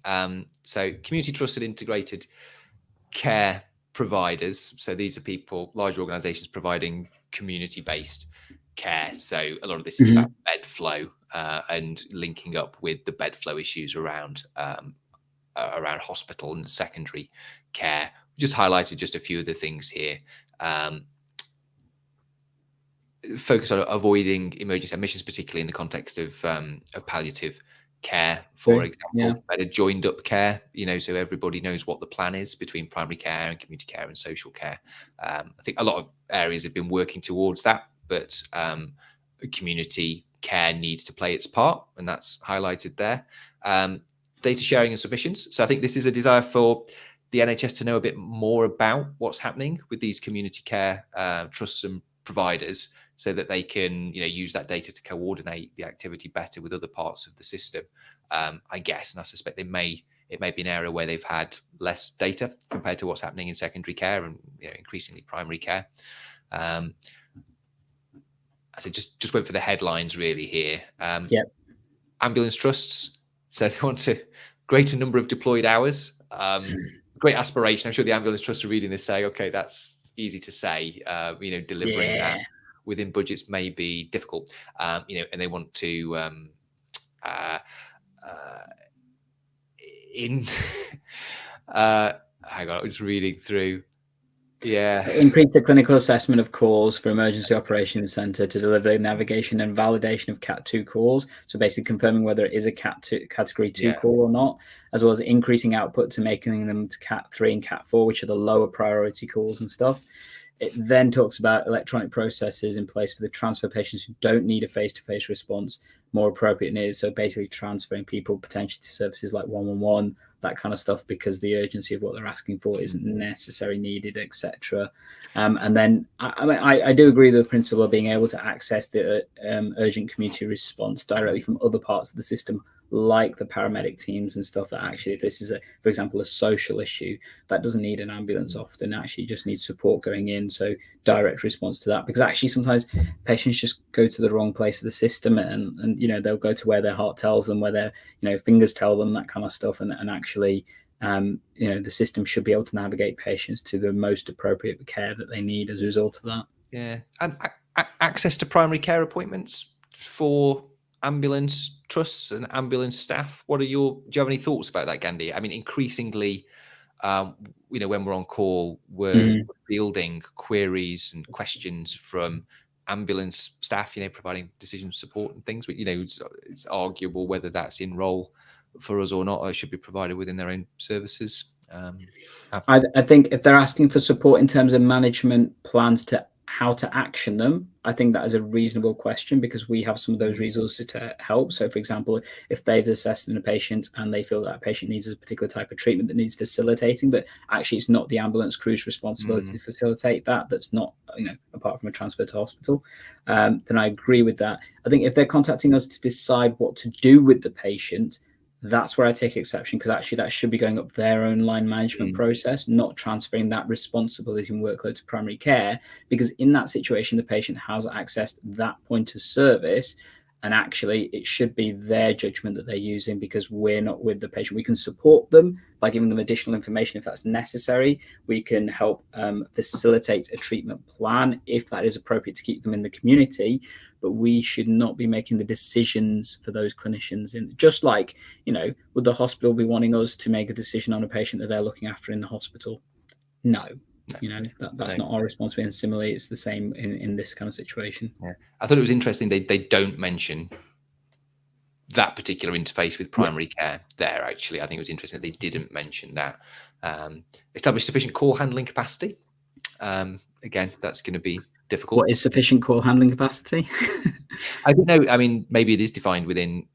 So community trusted integrated care providers. So these are people, large organizations providing community-based care. So a lot of this is about bed flow and linking up with the bed flow issues around hospital and secondary care. We just highlighted just a few of the things here. Focus on avoiding emergency admissions, particularly in the context of palliative care, for example. Better joined up care, so everybody knows what the plan is between primary care and community care and social care. I think a lot of areas have been working towards that, but community care needs to play its part, and that's highlighted there. Data sharing and submissions. So I think this is a desire for the NHS to know a bit more about what's happening with these community care trusts and providers, so that they can, use that data to coordinate the activity better with other parts of the system, I guess. And I suspect it may be an area where they've had less data compared to what's happening in secondary care and increasingly primary care. I said just went for the headlines really here. Ambulance trusts. So they want a greater number of deployed hours. Great aspiration. I'm sure the ambulance trusts are reading this saying, okay, that's easy to say. Delivering that within budgets may be difficult, and they want to hang on, I was reading through. Increase the clinical assessment of calls for emergency operations centre to deliver navigation and validation of Cat 2 calls. So basically confirming whether it is a category 2 call or not, as well as increasing output to making them to Cat 3 and Cat 4, which are the lower priority calls and stuff. It then talks about electronic processes in place for the transfer patients who don't need a face-to-face response, more appropriate needs. So basically transferring people potentially to services like 111, that kind of stuff, because the urgency of what they're asking for isn't necessarily needed, etc. And then I do agree with the principle of being able to access the urgent community response directly from other parts of the system, like the paramedic teams and stuff, that actually, if this is, for example, a social issue, that doesn't need an ambulance often, actually just needs support going in. So direct response to that, because actually sometimes patients just go to the wrong place of the system, and they'll go to where their heart tells them, where their fingers tell them, that kind of stuff, and actually the system should be able to navigate patients to the most appropriate care that they need as a result of that. And access to primary care appointments for ambulance trusts and ambulance staff. Do you have any thoughts about that, Gandhi? I mean, increasingly, when we're on call, we're fielding queries and questions from ambulance staff, providing decision support and things. But it's arguable whether that's in role for us or not, or it should be provided within their own services. I think if they're asking for support in terms of management plans to how to action them, I think that is a reasonable question, because we have some of those resources to help. So, for example, if they've assessed in a patient and they feel that patient needs a particular type of treatment that needs facilitating, but actually it's not the ambulance crew's responsibility to facilitate that, that's not, apart from a transfer to hospital, then I agree with that. I think if they're contacting us to decide what to do with the patient, that's where I take exception, because actually that should be going up their own line management process, not transferring that responsibility and workload to primary care, because in that situation, the patient has accessed that point of service. And actually, it should be their judgment that they're using, because we're not with the patient. We can support them by giving them additional information if that's necessary. We can help facilitate a treatment plan if that is appropriate to keep them in the community. But we should not be making the decisions for those clinicians. And just like, would the hospital be wanting us to make a decision on a patient that they're looking after in the hospital? No. That's not our responsibility. And similarly, it's the same in this kind of situation. Yeah. I thought it was interesting they don't mention that particular interface with primary care there. Actually, I think it was interesting that they didn't mention that. Establish sufficient call handling capacity. Again, that's going to be difficult. What is sufficient call handling capacity? I don't know. I mean, maybe it is defined within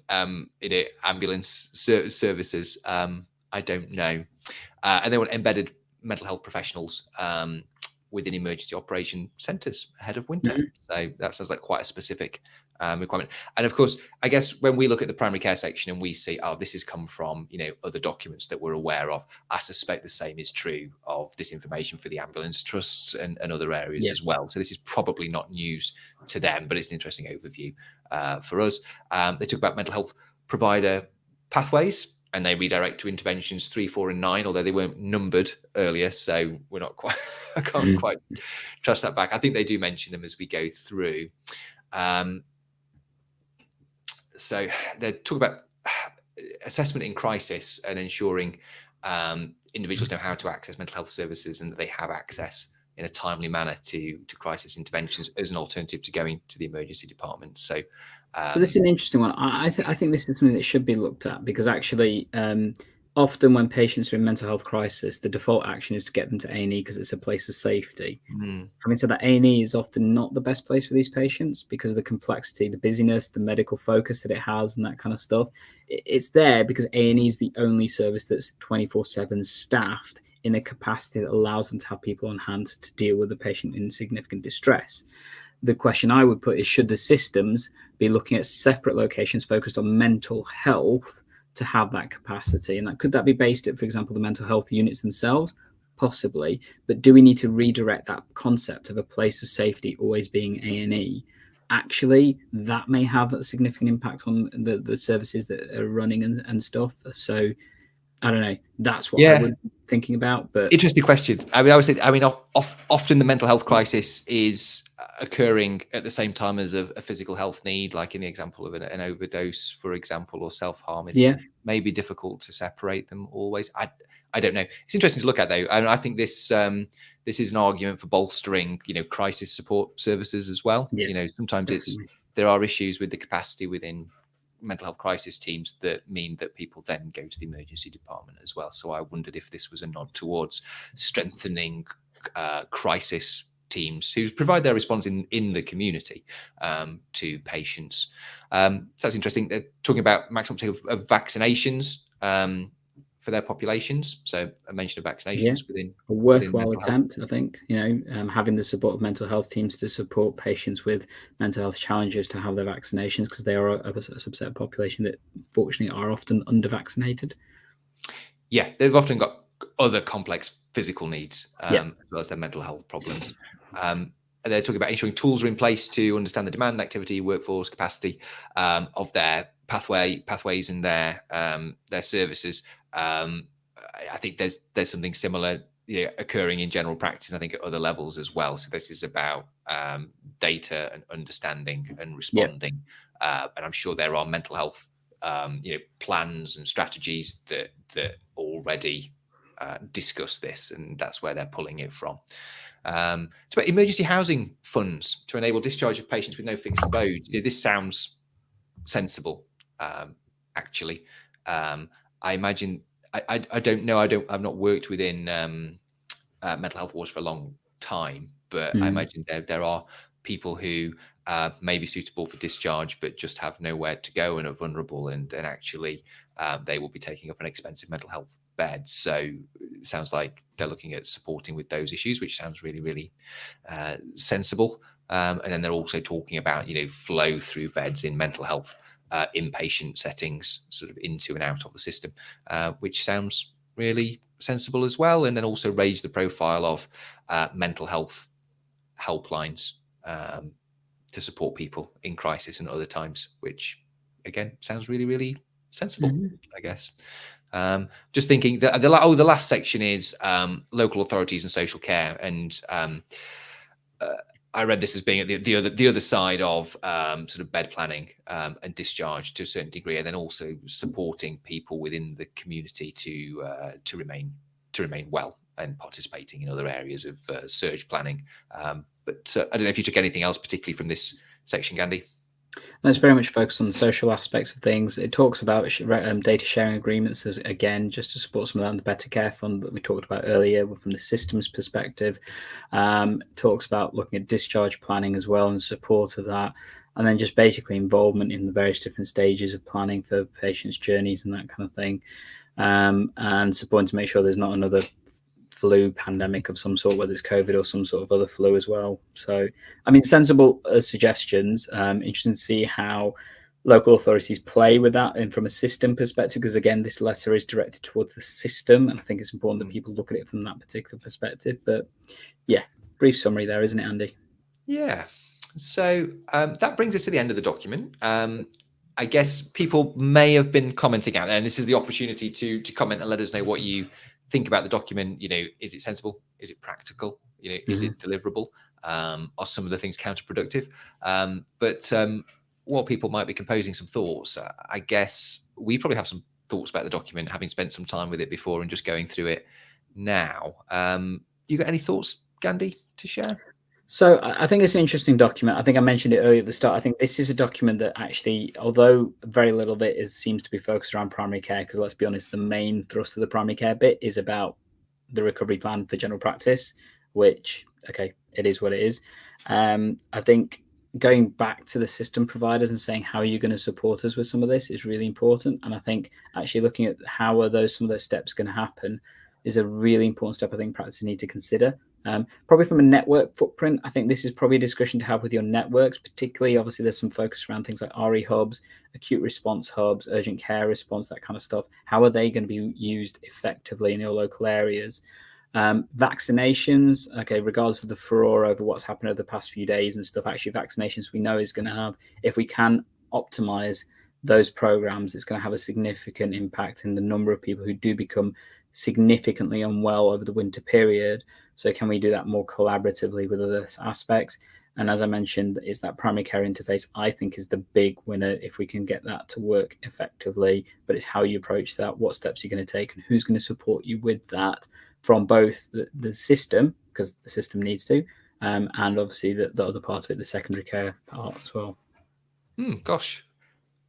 ambulance services. I don't know. And they want embedded mental health professionals within emergency operation centres ahead of winter. So that sounds like quite a specific requirement. And of course, I guess when we look at the primary care section and we see, this has come from, other documents that we're aware of, I suspect the same is true of this information for the ambulance trusts and other areas as well. So this is probably not news to them, but it's an interesting overview for us. They talk about mental health provider pathways, and they redirect to interventions 3, 4, and 9, although they weren't numbered earlier. So we're not quite, I can't quite trust that back. I think they do mention them as we go through. So they talk about assessment in crisis and ensuring individuals know how to access mental health services and that they have access in a timely manner to crisis interventions as an alternative to going to the emergency department. So this is an interesting one. I think this is something that should be looked at, because actually often when patients are in mental health crisis, the default action is to get them to A&E because it's a place of safety. Having said that, A&E is often not the best place for these patients because of the complexity, the busyness, the medical focus that it has and that kind of stuff. It's there because A&E is the only service that's 24/7 staffed in a capacity that allows them to have people on hand to deal with the patient in significant distress. The question I would put is, should the systems be looking at separate locations focused on mental health to have that capacity? And could that be based at, for example, the mental health units themselves? Possibly. But do we need to redirect that concept of a place of safety always being A&E? Actually, that may have a significant impact on the services that are running and stuff. So I don't know. That's what I would be thinking about. But interesting question. I would say, often the mental health crisis is occurring at the same time as a physical health need, like in the example of an overdose, for example, or self-harm. It's maybe difficult to separate them always. I don't know. It's interesting to look at, though. And I think this is an argument for bolstering, crisis support services as well. Sometimes there are issues with the capacity within mental health crisis teams that mean that people then go to the emergency department as well. So I wondered if this was a nod towards strengthening crisis teams who provide their response in the community to patients. So that's interesting. They're talking about maximum take of vaccinations for their populations. So a mention of vaccinations within a worthwhile attempt, I think, having the support of mental health teams to support patients with mental health challenges to have their vaccinations, because they are a subset of population that fortunately are often under-vaccinated. Yeah, they've often got other complex physical needs as well as their mental health problems. And they're talking about ensuring tools are in place to understand the demand, activity, workforce, capacity of their pathways and their services. I think there's something similar occurring in general practice, I think at other levels as well. So this is about data and understanding and responding. And I'm sure there are mental health plans and strategies that already discuss this, and that's where they're pulling it from. It's about emergency housing funds to enable discharge of patients with no fixed abode. This sounds sensible, actually. I imagine, I don't know, I've not worked within mental health wards for a long time, but I imagine there are people who may be suitable for discharge, but just have nowhere to go and are vulnerable, and actually they will be taking up an expensive mental health bed. So it sounds like they're looking at supporting with those issues, which sounds really, really sensible. And then they're also talking about, flow through beds in mental health inpatient settings, sort of into and out of the system, which sounds really sensible as well. And then also raise the profile of mental health helplines to support people in crisis and other times, which again sounds really, really sensible, I guess. Just thinking that the last section is local authorities and social care, and I read this as being the other side of sort of bed planning and discharge to a certain degree, and then also supporting people within the community to remain well and participating in other areas of surge planning. But I don't know if you took anything else particularly from this section, Gandhi. And it's very much focused on the social aspects of things. It talks about data sharing agreements, as, again, just to support some of that in the Better Care Fund that we talked about earlier from the systems perspective. Talks about looking at discharge planning as well and support of that. And then just basically involvement in the various different stages of planning for patients' journeys and that kind of thing. And supporting to make sure there's not another flu pandemic of some sort, whether it's COVID or some sort of other flu as well. So, I mean, sensible suggestions. Interesting to see how local authorities play with that and from a system perspective, because again, this letter is directed towards the system, and I think it's important that people look at it from that particular perspective. But yeah, brief summary there, isn't it, Andy? Yeah. So that brings us to the end of the document. I guess people may have been commenting out there, and this is the opportunity to comment and let us know what you think about the document. Is it sensible? Is it practical? Is it deliverable? Are some of the things counterproductive? But what people might be composing some thoughts. I guess we probably have some thoughts about the document, having spent some time with it before and just going through it now. You got any thoughts, Gandhi, to share? So I think it's an interesting document. I think I mentioned it earlier at the start. I think this is a document that actually, although very little of it seems to be focused around primary care, because let's be honest, the main thrust of the primary care bit is about the recovery plan for general practice, which, okay, it is what it is. I think going back to the system providers and saying, how are you going to support us with some of this is really important. And I think actually looking at how are some of those steps going to happen is a really important step I think practices need to consider. Probably from a network footprint, I think this is probably a discussion to have with your networks, particularly obviously there's some focus around things like RE hubs, acute response hubs, urgent care response, that kind of stuff. How are they going to be used effectively in your local areas? Vaccinations, okay, regardless of the furore over what's happened over the past few days and stuff, actually vaccinations we know is going to have, if we can optimize those programs, it's going to have a significant impact in the number of people who do become significantly unwell over the winter period. So can we do that more collaboratively with other aspects? And as I mentioned, it's that primary care interface, I think, is the big winner if we can get that to work effectively. But it's how you approach that, what steps you're going to take, and who's going to support you with that from both the system, because the system needs to, and obviously the other part of it, the secondary care part as well. Gosh,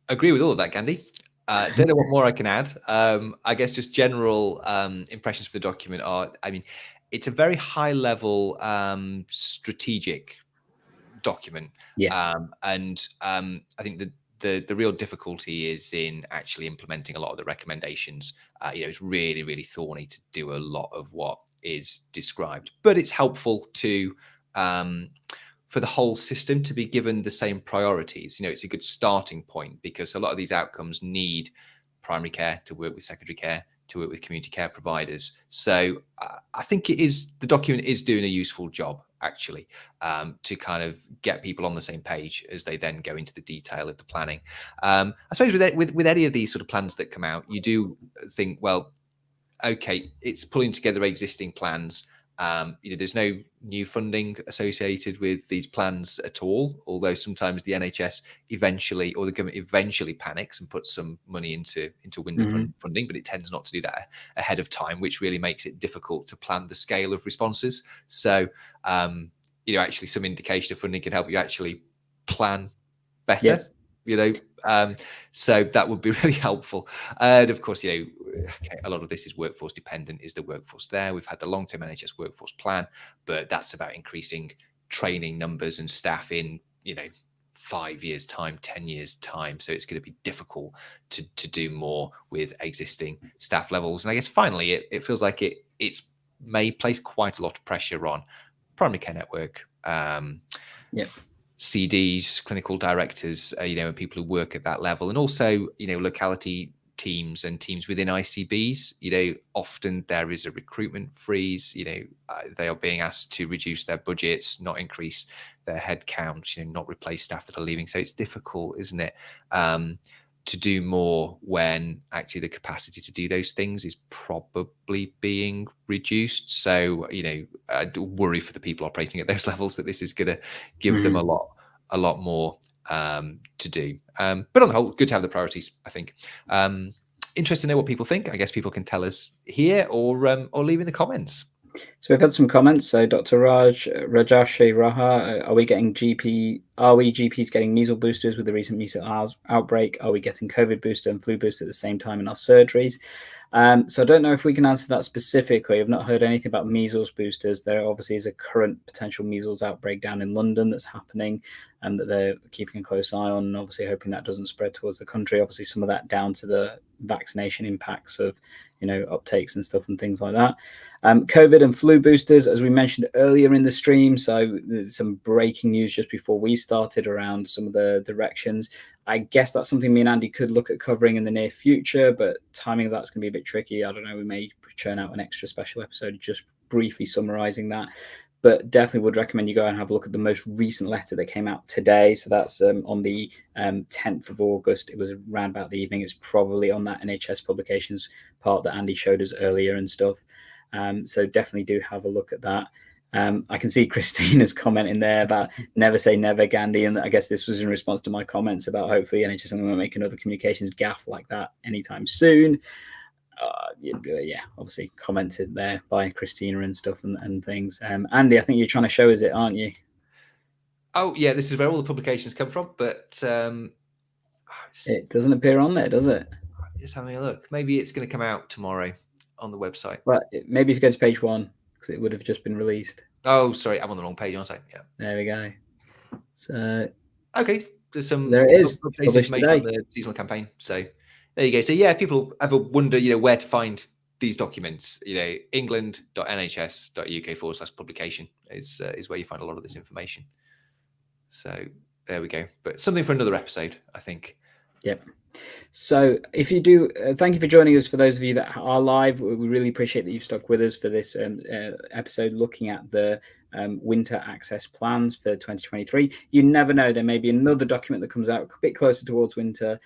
agree with all of that, Gandhi. Don't know what more I can add. I guess just general impressions for the document are, I mean, it's a very high level strategic document. Yeah. And I think the real difficulty is in actually implementing a lot of the recommendations. It's really, really thorny to do a lot of what is described, but it's helpful to for the whole system to be given the same priorities. It's a good starting point because a lot of these outcomes need primary care to work with secondary care, to work with community care providers. So I think the document is doing a useful job actually to kind of get people on the same page as they then go into the detail of the planning. I suppose with any of these sort of plans that come out, you do think, well, okay, it's pulling together existing plans. There's no new funding associated with these plans at all, although sometimes the NHS eventually, or the government eventually panics and puts some money into winter funding, but it tends not to do that ahead of time, which really makes it difficult to plan the scale of responses. So, actually some indication of funding can help you actually plan better. Yeah. So that would be really helpful. And of course, okay, a lot of this is workforce dependent. Is the workforce there? We've had the long-term NHS workforce plan, but that's about increasing training numbers and staff in, 5 years time, 10 years time. So it's going to be difficult to do more with existing staff levels. And I guess finally, it feels like it's may place quite a lot of pressure on primary care network, CDs, clinical directors, and people who work at that level, and also, locality teams and teams within ICBs. Often there is a recruitment freeze. They are being asked to reduce their budgets, not increase their headcount, not replace staff that are leaving. So it's difficult, isn't it, to do more when actually the capacity to do those things is probably being reduced. So, I do worry for the people operating at those levels that this is going to give them a lot more to do. But on the whole, good to have the priorities, I think. Interested to know what people think. I guess people can tell us here or leave in the comments. So we've had some comments. So Dr. Rajashi Raha, are we GPs getting measles boosters with the recent measles outbreak? Are we getting COVID booster and flu booster at the same time in our surgeries? So I don't know if we can answer that specifically. I've not heard anything about measles boosters. There obviously is a current potential measles outbreak down in London that's happening and that they're keeping a close eye on, and obviously hoping that doesn't spread towards the country. Obviously some of that down to the vaccination impacts of, uptakes and stuff and things like that. COVID and flu boosters, as we mentioned earlier in the stream. So there's some breaking news just before we started around some of the directions. I guess that's something me and Andy could look at covering in the near future, but timing of that's going to be a bit tricky. I don't know. We may churn out an extra special episode just briefly summarizing that, but definitely would recommend you go and have a look at the most recent letter that came out today. So that's on the 10th of August. It was around about the evening. It's probably on that NHS publications part that Andy showed us earlier and stuff. So definitely do have a look at that. I can see Christina's comment in there about never say never, Gandhi. And I guess this was in response to my comments about hopefully NHS won't make another communications gaffe like that anytime soon. Yeah, obviously commented there by Christina and stuff and things. Andy, I think you're trying to show us it, aren't you? Oh, yeah, this is where all the publications come from, but it doesn't appear on there, does it? Just having a look. Maybe it's going to come out tomorrow on the website. But maybe if you go to page 1, because it would have just been released. Oh, sorry, I'm on the wrong page, aren't I? Yeah. There we go. So okay, there's some there it is information on the seasonal campaign. So there you go. So yeah, if people ever wonder, where to find these documents, england.nhs.uk/publication is where you find a lot of this information. So there we go. But something for another episode, I think. Yep. So if you do, thank you for joining us. For those of you that are live, we really appreciate that you've stuck with us for this episode looking at the winter access plans for 2023. You never know, there may be another document that comes out a bit closer towards winter.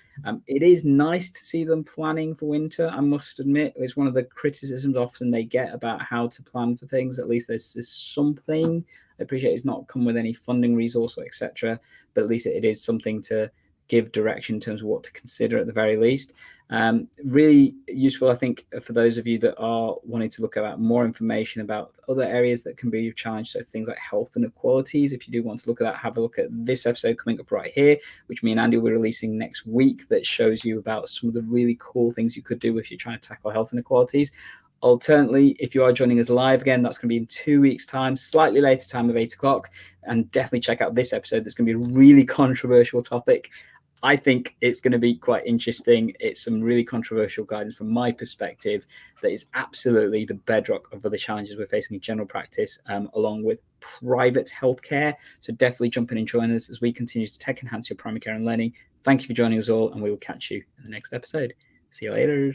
It is nice to see them planning for winter, I must admit. It's one of the criticisms often they get about how to plan for things. At least there's something. I appreciate it's not come with any funding resource or etc., but at least it is something to give direction in terms of what to consider at the very least. Really useful, I think, for those of you that are wanting to look at more information about other areas that can be challenged. So things like health inequalities. If you do want to look at that, have a look at this episode coming up right here, which me and Andy will be releasing next week, that shows you about some of the really cool things you could do if you're trying to tackle health inequalities. Alternately, if you are joining us live again, that's going to be in 2 weeks' time, slightly later time of 8 o'clock. And definitely check out this episode. That's going to be a really controversial topic. I think it's going to be quite interesting. It's some really controversial guidance from my perspective that is absolutely the bedrock of the challenges we're facing in general practice, along with private healthcare. So definitely jump in and join us as we continue to tech enhance your primary care and learning. Thank you for joining us all, and we will catch you in the next episode. See you later.